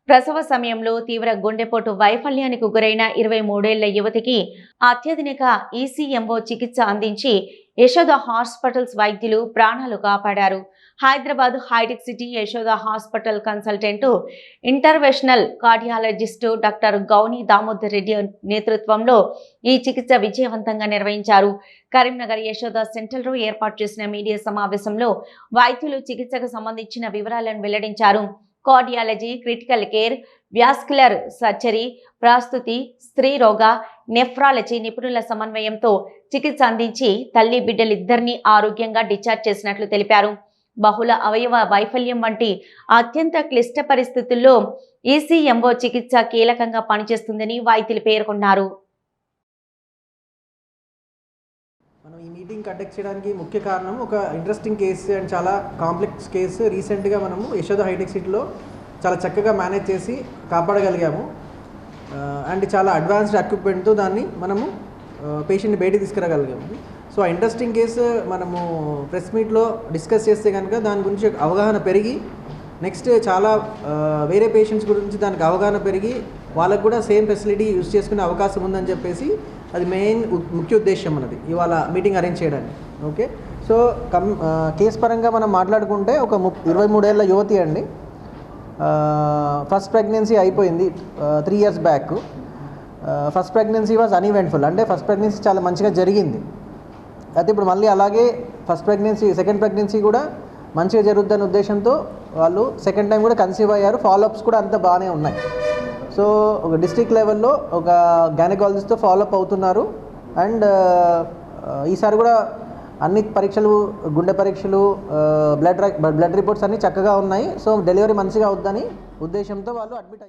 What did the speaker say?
ప్రసవ సమయంలో తీవ్ర గుండెపోటు వైఫల్యానికి గురైన 23 ఏళ్ల యువతికి అత్యాధునిక ఈసీఎంఓ చికిత్స అందించి యశోద హాస్పిటల్స్ వైద్యులు ప్రాణాలు కాపాడారు. Hyderabad Hitech City Yashoda hospital consultant interventional cardiologist doctor Gouni Damodar Reddy నేతృత్వంలో ఈ చికిత్స విజయవంతంగా నిర్వహించారు. కరీంనగర్ యశోద సెంటర్లో ఏర్పాటు చేసిన మీడియా సమావేశంలో వైద్యులు చికిత్సకు సంబంధించిన వివరాలను వెల్లడించారు. Cardiology, critical care, vascular surgery, ప్రసూతి, స్త్రీ రోగ, నెఫ్రాలజీ నిపుణుల సమన్వయంతో చికిత్స అందించి తల్లి బిడ్డలిద్దరినీ ఆరోగ్యంగా డిశ్చార్జ్ చేసినట్లు తెలిపారు. బహుళ అవయవ వైఫల్యం వంటి అత్యంత క్లిష్ట పరిస్థితుల్లో ఈసీఎంఓ చికిత్స కీలకంగా పనిచేస్తుందని వైద్యులు పేర్కొన్నారు. మనం ఈ మీటింగ్ కండక్ట్ చేయడానికి ముఖ్య కారణం ఒక ఇంట్రెస్టింగ్ కేసు అండ్ చాలా కాంప్లెక్స్ కేసు రీసెంట్గా మనము యశోద హైటెక్ సిటీలో చాలా చక్కగా మేనేజ్ చేసి కాపాడగలిగాము. అండ్ చాలా అడ్వాన్స్డ్ ఎక్విప్మెంట్తో దాన్ని మనము పేషెంట్ని బయటికి తీసుకురాగలిగాము. సో ఆ ఇంట్రెస్టింగ్ కేసు మనము ప్రెస్ మీట్లో డిస్కస్ చేస్తే కనుక దాని గురించి అవగాహన పెరిగి నెక్స్ట్ చాలా వేరే పేషెంట్స్ గురించి దానికి అవగాహన పెరిగి వాళ్ళకు కూడా సేమ్ ఫెసిలిటీ యూజ్ చేసుకునే అవకాశం ఉందని చెప్పేసి అది మెయిన్ ముఖ్య ఉద్దేశం మనది ఇవాళ మీటింగ్ అరేంజ్ చేయడానికి. ఓకే, సో కేసు పరంగా మనం మాట్లాడుకుంటే ఒక 23 ఏళ్ల యువతి అండి. ఫస్ట్ ప్రెగ్నెన్సీ అయిపోయింది 3 years back. First pregnancy was uneventful, అంటే ఫస్ట్ ప్రెగ్నెన్సీ చాలా మంచిగా జరిగింది. అయితే ఇప్పుడు మళ్ళీ అలాగే సెకండ్ ప్రెగ్నెన్సీ కూడా మంచిగా జరుగుద్దనే ఉద్దేశంతో వాళ్ళు సెకండ్ టైం కూడా కన్సీవ్ అయ్యారు. ఫాలోఅప్స్ కూడా అంత బాగానే ఉన్నాయి. సో ఒక డిస్ట్రిక్ట్ లెవెల్లో ఒక గైనకాలజిస్ట్తో ఫాలోఅప్ అవుతున్నారు. అండ్ ఈసారి కూడా అన్ని పరీక్షలు, గుండె పరీక్షలు, బ్లడ్ రిపోర్ట్స్ అన్నీ చక్కగా ఉన్నాయి. సో డెలివరీ మంచిగా అవుద్దని ఉద్దేశంతో వాళ్ళు అడ్మిట్ అయ్యారు.